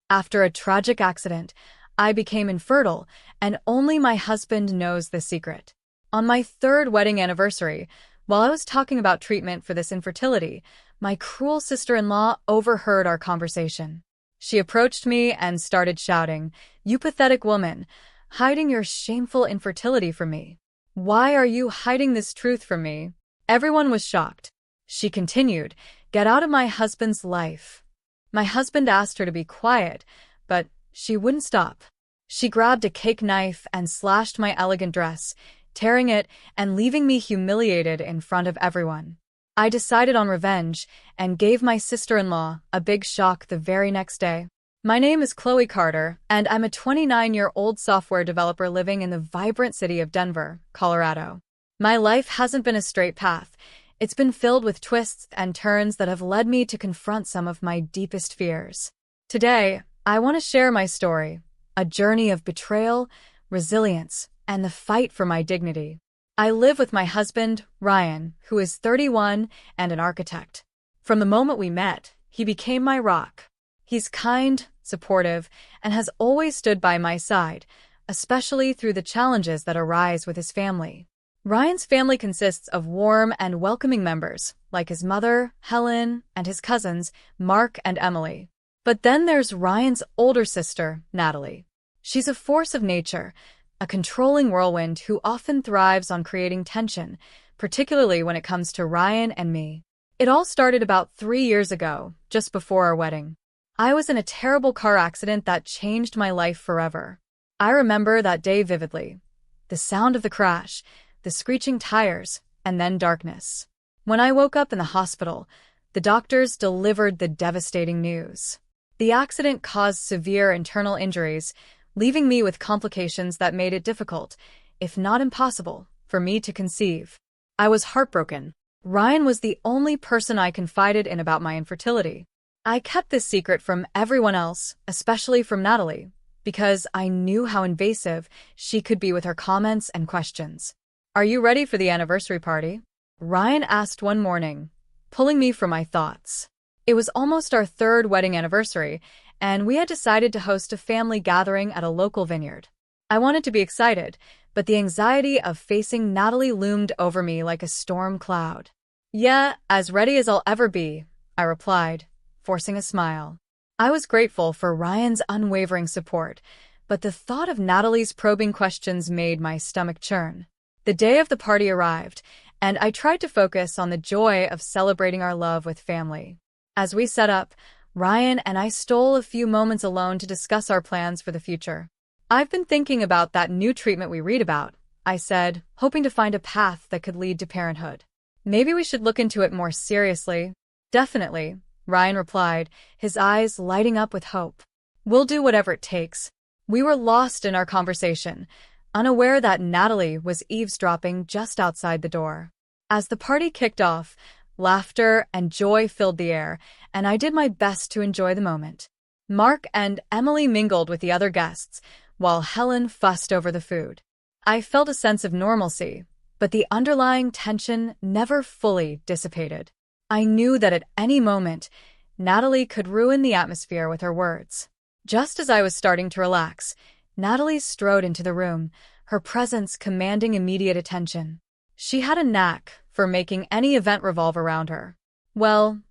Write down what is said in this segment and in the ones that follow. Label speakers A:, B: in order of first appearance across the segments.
A: After a tragic accident, I became infertile, and only my husband knows the secret. On my third wedding anniversary, while I was talking about treatment for this infertility, my cruel sister-in-law overheard our conversation. She approached me and started shouting, "You pathetic woman, hiding your shameful infertility from me. Why are you hiding this truth from me?" Everyone was shocked. She continued, "Get out of my husband's life." My husband asked her to be quiet, but she wouldn't stop. She grabbed a cake knife and slashed my elegant dress, tearing it and leaving me humiliated in front of everyone. I decided on revenge and gave my sister-in-law a big shock the very next day. My name is Chloe Carter, and I'm a 29-year-old software developer living in the vibrant city of Denver, Colorado. My life hasn't been a straight path. It's been filled with twists and turns that have led me to confront some of my deepest fears. Today, I want to share my story, a journey of betrayal, resilience, and the fight for my dignity. I live with my husband, Ryan, who is 31 and an architect. From the moment we met, he became my rock. He's kind, supportive, and has always stood by my side, especially through the challenges that arise with his family. Ryan's family consists of warm and welcoming members, like his mother, Helen, and his cousins, Mark and Emily. But then there's Ryan's older sister, Natalie. She's a force of nature, a controlling whirlwind who often thrives on creating tension, particularly when it comes to Ryan and me. It all started about 3 years ago, just before our wedding. I was in a terrible car accident that changed my life forever. I remember that day vividly. The sound of the crash, the screeching tires, and then darkness. When I woke up in the hospital, the doctors delivered the devastating news. The accident caused severe internal injuries, leaving me with complications that made it difficult, if not impossible, for me to conceive. I was heartbroken. Ryan was the only person I confided in about my infertility. I kept this secret from everyone else, especially from Natalie, because I knew how invasive she could be with her comments and questions. "Are you ready for the anniversary party?" Ryan asked one morning, pulling me from my thoughts. It was almost our third wedding anniversary, and we had decided to host a family gathering at a local vineyard. I wanted to be excited, but the anxiety of facing Natalie loomed over me like a storm cloud. "Yeah, as ready as I'll ever be," I replied, forcing a smile. I was grateful for Ryan's unwavering support, but the thought of Natalie's probing questions made my stomach churn. The day of the party arrived, and I tried to focus on the joy of celebrating our love with family. As we set up, Ryan and I stole a few moments alone to discuss our plans for the future. "I've been thinking about that new treatment we read about," I said, hoping to find a path that could lead to parenthood. "Maybe we should look into it more seriously." "Definitely," Ryan replied, his eyes lighting up with hope. "We'll do whatever it takes." We were lost in our conversation, unaware that Natalie was eavesdropping just outside the door. As the party kicked off, laughter and joy filled the air, and I did my best to enjoy the moment. Mark and Emily mingled with the other guests, while Helen fussed over the food. I felt a sense of normalcy, but the underlying tension never fully dissipated. I knew that at any moment, Natalie could ruin the atmosphere with her words. Just as I was starting to relax, Natalie strode into the room, her presence commanding immediate attention. She had a knack for making any event revolve around her. Well,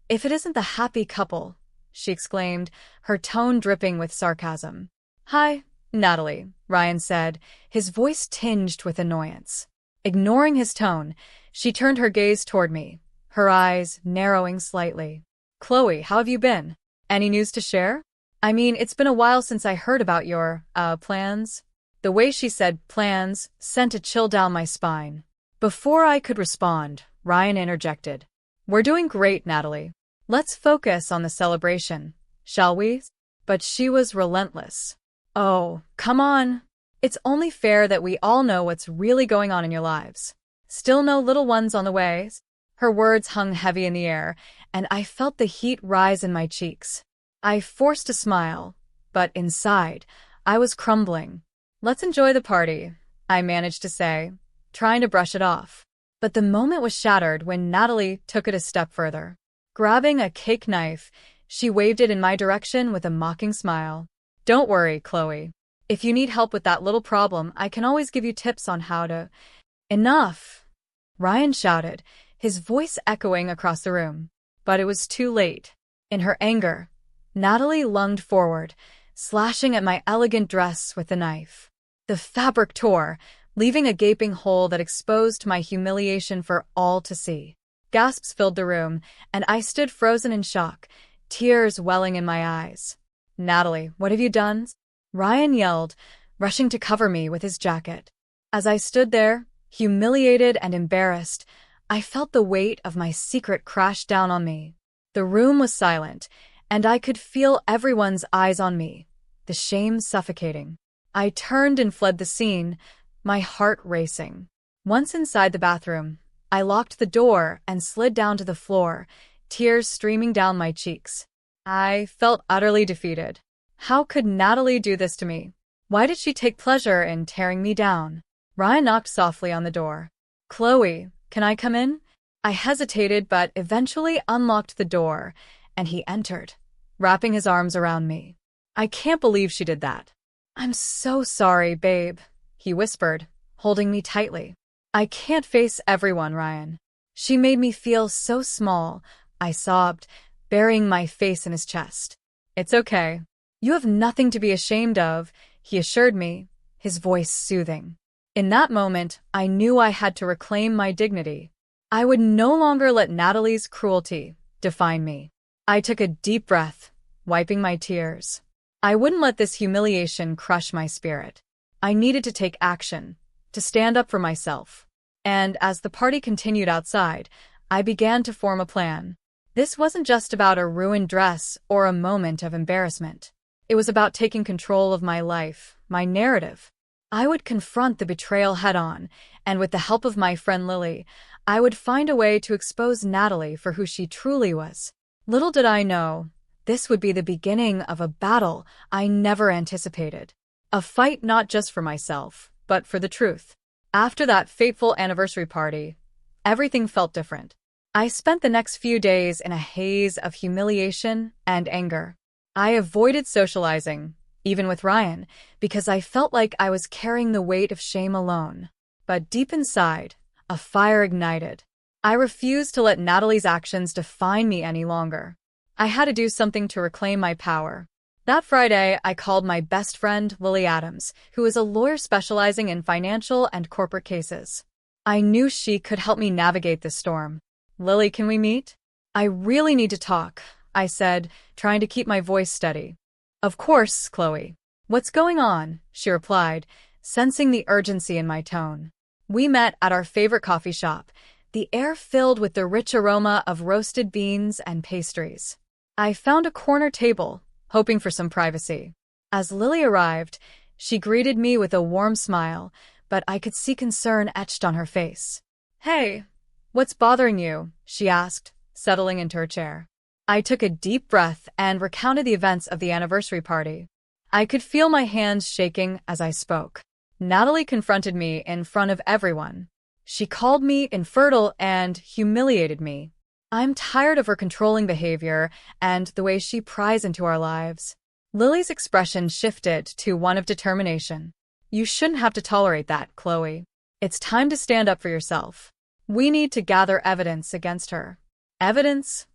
A: if it isn't the happy couple," she exclaimed, her tone dripping with sarcasm. "Hi, Natalie," Ryan said, his voice tinged with annoyance. Ignoring his tone, she turned her gaze toward me, her eyes narrowing slightly. "Chloe, how have you been? Any news to share? I mean, it's been a while since I heard about your, plans." The way she said plans sent a chill down my spine. Before I could respond, Ryan interjected. "We're doing great, Natalie. Let's focus on the celebration, shall we?" But she was relentless. "Oh, come on. It's only fair that we all know what's really going on in your lives. Still no little ones on the way?" Her words hung heavy in the air, and I felt the heat rise in my cheeks. I forced a smile, but inside, I was crumbling. "Let's enjoy the party," I managed to say, trying to brush it off. But the moment was shattered when Natalie took it a step further. Grabbing a cake knife, She waved it in my direction with a mocking smile. Don't worry, Chloe. If you need help with that little problem, I can always give you tips on how to... Enough! Ryan shouted, his voice echoing across the room. But it was too late. In her anger, Natalie lunged forward, slashing at my elegant dress with a knife. The fabric tore, leaving a gaping hole that exposed my humiliation for all to see. Gasps filled the room, and I stood frozen in shock, tears welling in my eyes. Natalie, what have you done? Ryan yelled, rushing to cover me with his jacket. As I stood there, humiliated and embarrassed, I felt the weight of my secret crash down on me. The room was silent, and I could feel everyone's eyes on me, the shame suffocating. I turned and fled the scene, my heart racing. Once inside the bathroom, I locked the door and slid down to the floor, tears streaming down my cheeks. I felt utterly defeated. How could Natalie do this to me? Why did she take pleasure in tearing me down? Ryan knocked softly on the door. Chloe, can I come in? I hesitated but eventually unlocked the door, and he entered, wrapping his arms around me. I can't believe she did that. I'm so sorry, babe, he whispered, holding me tightly. I can't face everyone, Ryan. She made me feel so small, I sobbed, burying my face in his chest. It's okay. You have nothing to be ashamed of, he assured me, his voice soothing. In that moment, I knew I had to reclaim my dignity. I would no longer let Natalie's cruelty define me. I took a deep breath, wiping my tears. I wouldn't let this humiliation crush my spirit. I needed to take action, to stand up for myself. And as the party continued outside, I began to form a plan. This wasn't just about a ruined dress or a moment of embarrassment. It was about taking control of my life, my narrative. I would confront the betrayal head-on, and with the help of my friend Lily, I would find a way to expose Natalie for who she truly was. Little did I know, this would be the beginning of a battle I never anticipated. A fight not just for myself, but for the truth. After that fateful anniversary party, everything felt different. I spent the next few days in a haze of humiliation and anger. I avoided socializing, even with Ryan, because I felt like I was carrying the weight of shame alone. But deep inside, a fire ignited. I refused to let Natalie's actions define me any longer. I had to do something to reclaim my power. That Friday, I called my best friend, Lily Adams, who is a lawyer specializing in financial and corporate cases. I knew she could help me navigate this storm. Lily, can we meet? I really need to talk, I said, trying to keep my voice steady. Of course, Chloe. What's going on? She replied, sensing the urgency in my tone. We met at our favorite coffee shop, the air filled with the rich aroma of roasted beans and pastries. I found a corner table, hoping for some privacy. As Lily arrived, she greeted me with a warm smile, but I could see concern etched on her face. Hey, what's bothering you? She asked, settling into her chair. I took a deep breath and recounted the events of the anniversary party. I could feel my hands shaking as I spoke. Natalie confronted me in front of everyone. She called me infertile and humiliated me. I'm tired of her controlling behavior and the way she pries into our lives. Lily's expression shifted to one of determination. You shouldn't have to tolerate that, Chloe. It's time to stand up for yourself. We need to gather evidence against her. Evidence?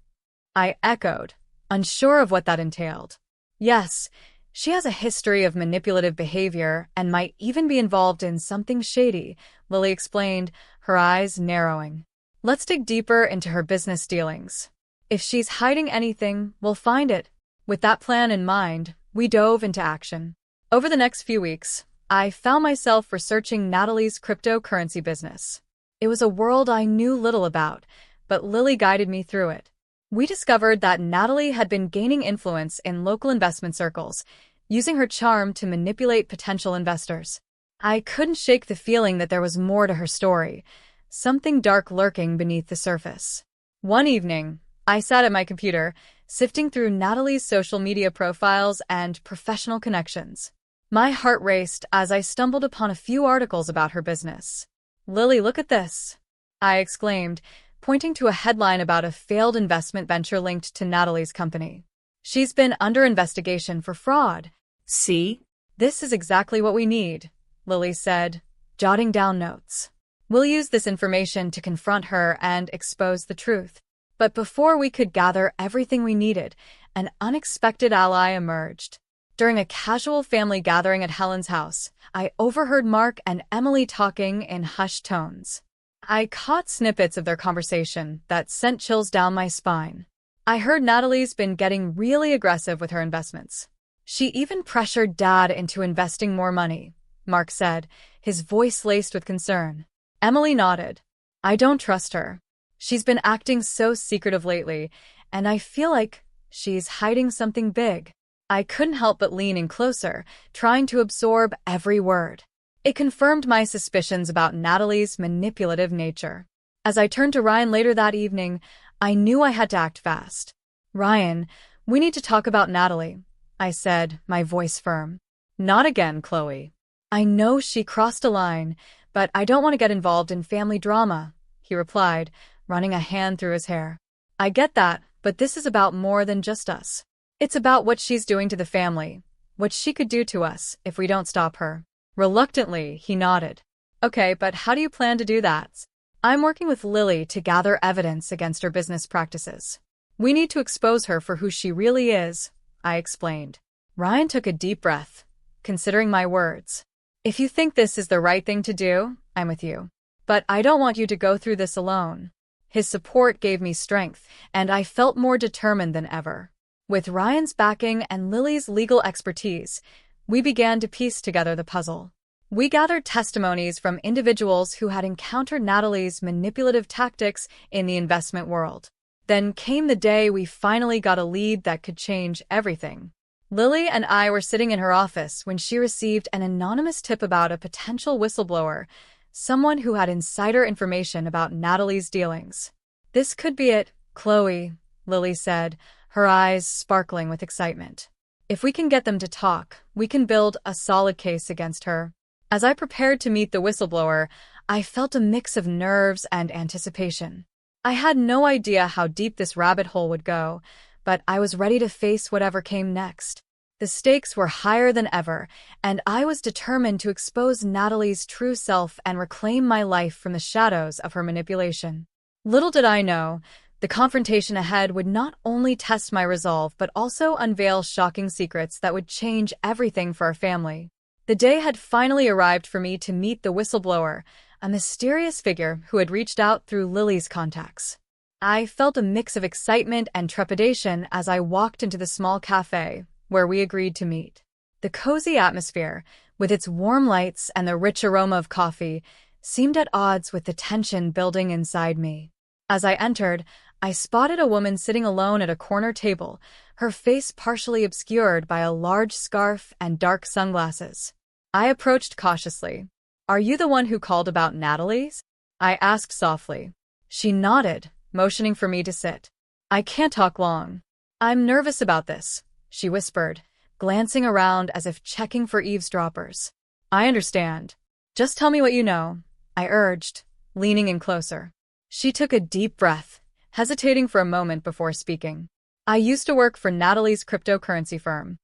A: I echoed, unsure of what that entailed. Yes, she has a history of manipulative behavior and might even be involved in something shady, Lily explained, her eyes narrowing. Let's dig deeper into her business dealings. If she's hiding anything, we'll find it. With that plan in mind, we dove into action. Over the next few weeks, I found myself researching Natalie's cryptocurrency business. It was a world I knew little about, but Lily guided me through it. We discovered that Natalie had been gaining influence in local investment circles, using her charm to manipulate potential investors. I couldn't shake the feeling that there was more to her story, something dark lurking beneath the surface. One evening, I sat at my computer, sifting through Natalie's social media profiles and professional connections. My heart raced as I stumbled upon a few articles about her business. Lily, look at this, I exclaimed, pointing to a headline about a failed investment venture linked to Natalie's company. She's been under investigation for fraud.
B: See?
A: This is exactly what we need, Lily said, jotting down notes. We'll use this information to confront her and expose the truth. But before we could gather everything we needed, an unexpected ally emerged. During a casual family gathering at Helen's house, I overheard Mark and Emily talking in hushed tones. I caught snippets of their conversation that sent chills down my spine. I heard Natalie's been getting really aggressive with her investments. She even pressured Dad into investing more money, Mark said, his voice laced with concern. Emily nodded. I don't trust her. She's been acting so secretive lately, and I feel like she's hiding something big. I couldn't help but lean in closer, trying to absorb every word. It confirmed my suspicions about Natalie's manipulative nature. As I turned to Ryan later that evening, I knew I had to act fast. Ryan, we need to talk about Natalie, I said, my voice firm. Not again, Chloe. I know she crossed a line, but I don't want to get involved in family drama, he replied, running a hand through his hair. I get that, but this is about more than just us. It's about what she's doing to the family, what she could do to us if we don't stop her. Reluctantly, he nodded. Okay, but how do you plan to do that? I'm working with Lily to gather evidence against her business practices. We need to expose her for who she really is, I explained. Ryan took a deep breath, considering my words. If you think this is the right thing to do, I'm with you. But I don't want you to go through this alone. His support gave me strength, and I felt more determined than ever. With Ryan's backing and Lily's legal expertise, we began to piece together the puzzle. We gathered testimonies from individuals who had encountered Natalie's manipulative tactics in the investment world. Then came the day we finally got a lead that could change everything. Lily and I were sitting in her office when she received an anonymous tip about a potential whistleblower, someone who had insider information about Natalie's dealings. This could be it, Chloe, Lily said, her eyes sparkling with excitement. If we can get them to talk, we can build a solid case against her. As I prepared to meet the whistleblower, I felt a mix of nerves and anticipation. I had no idea how deep this rabbit hole would go, but I was ready to face whatever came next. The stakes were higher than ever, and I was determined to expose Natalie's true self and reclaim my life from the shadows of her manipulation. Little did I know, the confrontation ahead would not only test my resolve but also unveil shocking secrets that would change everything for our family. The day had finally arrived for me to meet the whistleblower, a mysterious figure who had reached out through Lily's contacts. I felt a mix of excitement and trepidation as I walked into the small cafe where we agreed to meet. The cozy atmosphere, with its warm lights and the rich aroma of coffee, seemed at odds with the tension building inside me. As I entered, I spotted a woman sitting alone at a corner table, her face partially obscured by a large scarf and dark sunglasses. I approached cautiously. Are you the one who called about Natalie's? I asked softly. She nodded, motioning for me to sit. I can't talk long. I'm nervous about this, she whispered, glancing around as if checking for eavesdroppers. I understand. Just tell me what you know, I urged, leaning in closer. She took a deep breath, hesitating for a moment before speaking. I used to work for Natalie's cryptocurrency firm.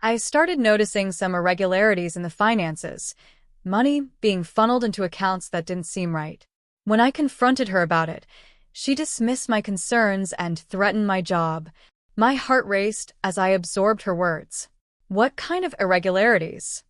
A: I started noticing some irregularities in the finances, money being funneled into accounts that didn't seem right. When I confronted her about it, she dismissed my concerns and threatened my job. My heart raced as I absorbed her words. What kind of irregularities?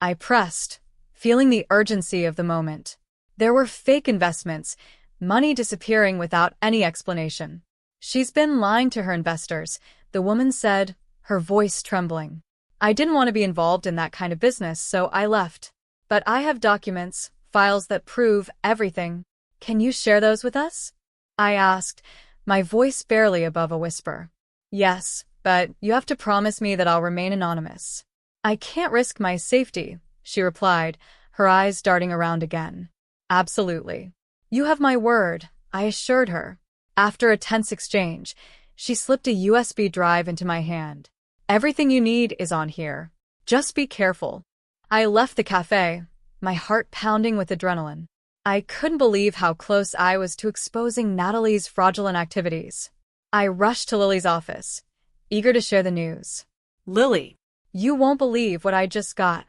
A: I pressed, feeling the urgency of the moment. There were fake investments, money disappearing without any explanation. She's been lying to her investors, the woman said, her voice trembling. I didn't want to be involved in that kind of business, so I left. But I have documents, files that prove everything. Can you share those with us? I asked, my voice barely above a whisper. Yes, but you have to promise me that I'll remain anonymous. I can't risk my safety, she replied, her eyes darting around again. Absolutely. You have my word, I assured her. After a tense exchange, she slipped a USB drive into my hand. Everything you need is on here. Just be careful. I left the cafe, my heart pounding with adrenaline. I couldn't believe how close I was to exposing Natalie's fraudulent activities. I rushed to Lily's office, eager to share the news.
B: Lily,
A: You won't believe what I just got,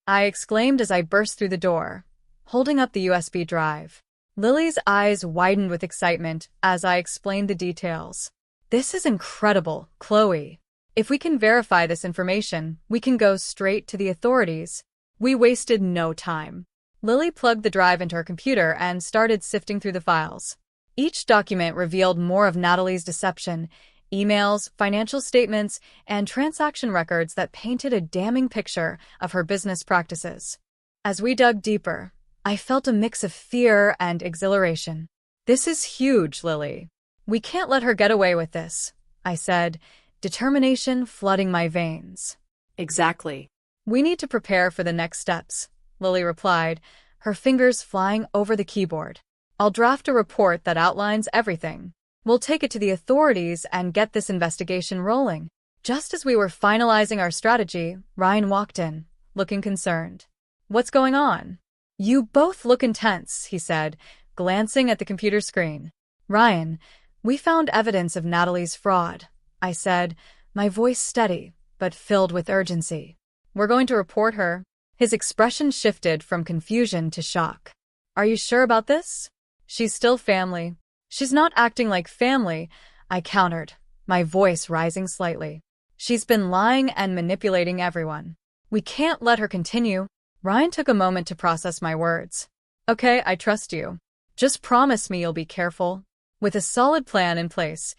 A: I exclaimed as I burst through the door, holding up the USB drive. Lily's eyes widened with excitement as I explained the details. This is incredible, Chloe. If we can verify this information, we can go straight to the authorities. We wasted no time. Lily plugged the drive into her computer and started sifting through the files. Each document revealed more of Natalie's deception, emails, financial statements, and transaction records that painted a damning picture of her business practices. As we dug deeper, I felt a mix of fear and exhilaration. This is huge, Lily. We can't let her get away with this, I said, determination flooding my veins.
B: exactly.
A: We need to prepare for the next steps, Lily replied, her fingers flying over the keyboard. I'll draft a report that outlines everything. We'll take it to the authorities and get this investigation rolling. Just as we were finalizing our strategy, Ryan walked in, looking concerned. What's going on? You both look intense, he said, glancing at the computer screen. Ryan, we found evidence of Natalie's fraud, I said, my voice steady, but filled with urgency. We're going to report her. His expression shifted from confusion to shock. Are you sure about this? She's still family. She's not acting like family, I countered, my voice rising slightly. She's been lying and manipulating everyone. We can't let her continue. Ryan took a moment to process my words. Okay, I trust you. Just promise me you'll be careful. With a solid plan in place,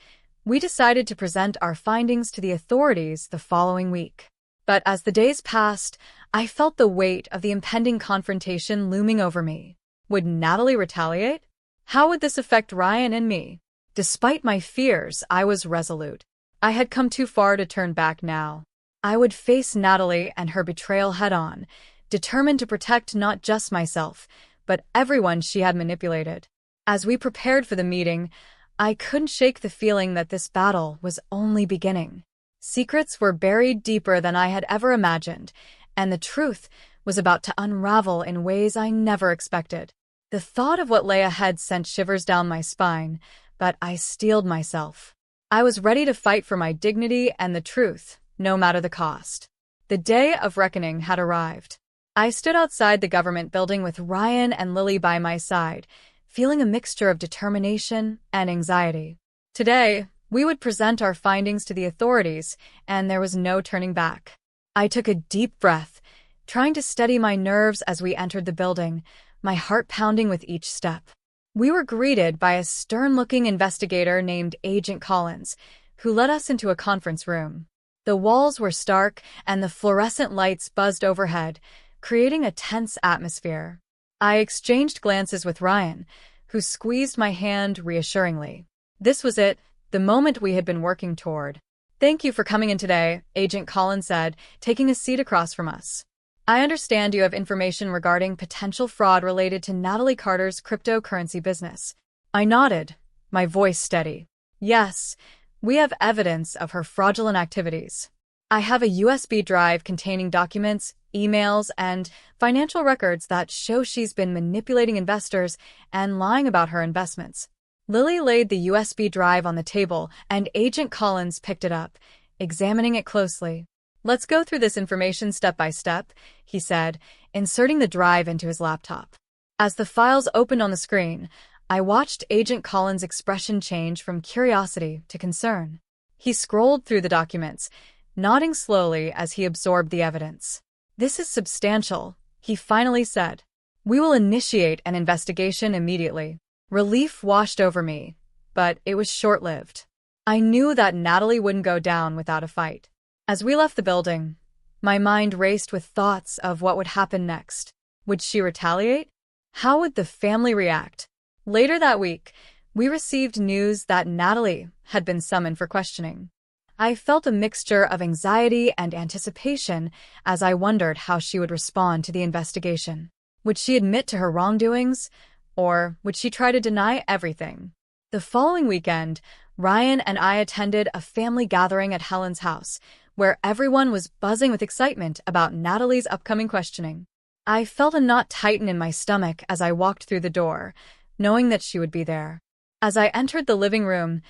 A: we decided to present our findings to the authorities the following week. But as the days passed, I felt the weight of the impending confrontation looming over me. Would Natalie retaliate? How would this affect Ryan and me? Despite my fears, I was resolute. I had come too far to turn back now. I would face Natalie and her betrayal head-on, determined to protect not just myself, but everyone she had manipulated. As we prepared for the meeting, I couldn't shake the feeling that this battle was only beginning. Secrets were buried deeper than I had ever imagined, and the truth was about to unravel in ways I never expected. The thought of what lay ahead sent shivers down my spine, but I steeled myself. I was ready to fight for my dignity and the truth, no matter the cost. The day of reckoning had arrived. I stood outside the government building with Ryan and Lily by my side, feeling a mixture of determination and anxiety. Today, we would present our findings to the authorities, and there was no turning back. I took a deep breath, trying to steady my nerves as we entered the building, my heart pounding with each step. We were greeted by a stern-looking investigator named Agent Collins, who led us into a conference room. The walls were stark, and the fluorescent lights buzzed overhead, creating a tense atmosphere. I exchanged glances with Ryan, who squeezed my hand reassuringly. This was it, the moment we had been working toward. Thank you for coming in today, Agent Collins said, taking a seat across from us. I understand you have information regarding potential fraud related to Natalie Carter's cryptocurrency business. I nodded, my voice steady. Yes, we have evidence of her fraudulent activities. I have a USB drive containing documents, emails, and financial records that show she's been manipulating investors and lying about her investments. Lily laid the USB drive on the table, and Agent Collins picked it up, examining it closely. Let's go through this information step by step, he said, inserting the drive into his laptop. As the files opened on the screen, I watched Agent Collins' expression change from curiosity to concern. He scrolled through the documents, nodding slowly as he absorbed the evidence. This is substantial, he finally said. We will initiate an investigation immediately. Relief washed over me, but it was short-lived. I knew that Natalie wouldn't go down without a fight. As we left the building, my mind raced with thoughts of what would happen next. Would she retaliate? How would the family react? Later that week, we received news that Natalie had been summoned for questioning. I felt a mixture of anxiety and anticipation as I wondered how she would respond to the investigation. Would she admit to her wrongdoings, or would she try to deny everything? The following weekend, Ryan and I attended a family gathering at Helen's house, where everyone was buzzing with excitement about Natalie's upcoming questioning. I felt a knot tighten in my stomach as I walked through the door, knowing that she would be there. As I entered the living room,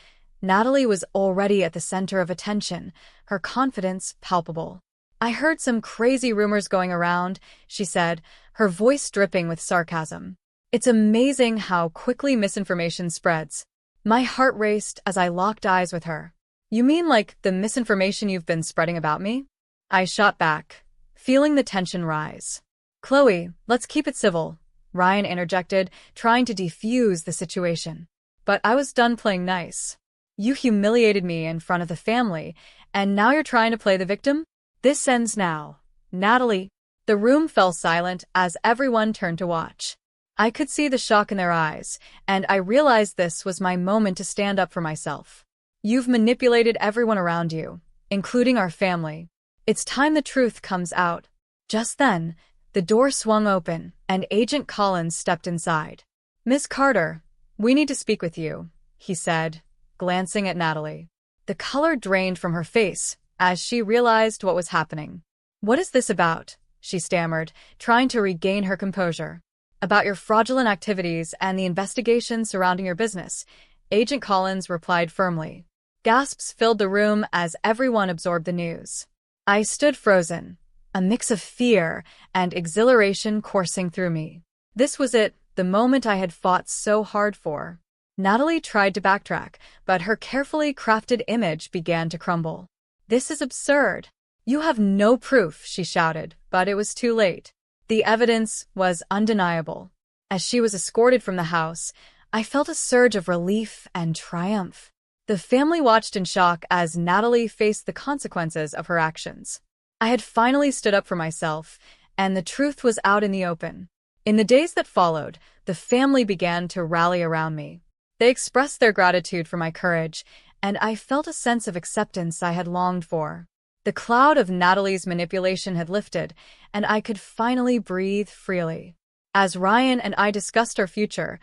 A: Natalie was already at the center of attention, her confidence palpable. "I heard some crazy rumors going around," she said, her voice dripping with sarcasm. "It's amazing how quickly misinformation spreads." My heart raced as I locked eyes with her. "You mean like the misinformation you've been spreading about me?" I shot back, feeling the tension rise. "Chloe, let's keep it civil," Ryan interjected, trying to defuse the situation. But I was done playing nice. "You humiliated me in front of the family, and now you're trying to play the victim? This ends now. Natalie." The room fell silent as everyone turned to watch. I could see the shock in their eyes, and I realized this was my moment to stand up for myself. "You've manipulated everyone around you, including our family. It's time the truth comes out." Just then, the door swung open, and Agent Collins stepped inside. "Miss Carter, we need to speak with you," he said, glancing at Natalie. The color drained from her face as she realized what was happening. "What is this about?" she stammered, trying to regain her composure. "About your fraudulent activities and the investigation surrounding your business," Agent Collins replied firmly. Gasps filled the room as everyone absorbed the news. I stood frozen, a mix of fear and exhilaration coursing through me. This was it, the moment I had fought so hard for. Natalie tried to backtrack, but her carefully crafted image began to crumble. "This is absurd. You have no proof," she shouted, but it was too late. The evidence was undeniable. As she was escorted from the house, I felt a surge of relief and triumph. The family watched in shock as Natalie faced the consequences of her actions. I had finally stood up for myself, and the truth was out in the open. In the days that followed, the family began to rally around me. They expressed their gratitude for my courage, and I felt a sense of acceptance I had longed for. The cloud of Natalie's manipulation had lifted, and I could finally breathe freely. As Ryan and I discussed our future,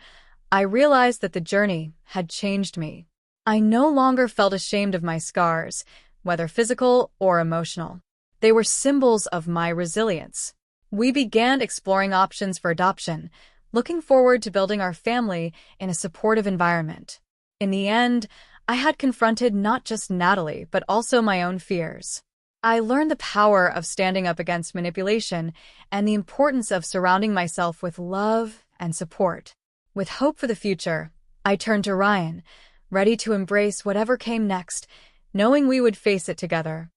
A: I realized that the journey had changed me. I no longer felt ashamed of my scars, whether physical or emotional. They were symbols of my resilience. We began exploring options for adoption, looking forward to building our family in a supportive environment. In the end, I had confronted not just Natalie, but also my own fears. I learned the power of standing up against manipulation and the importance of surrounding myself with love and support. With hope for the future, I turned to Ryan, ready to embrace whatever came next, knowing we would face it together.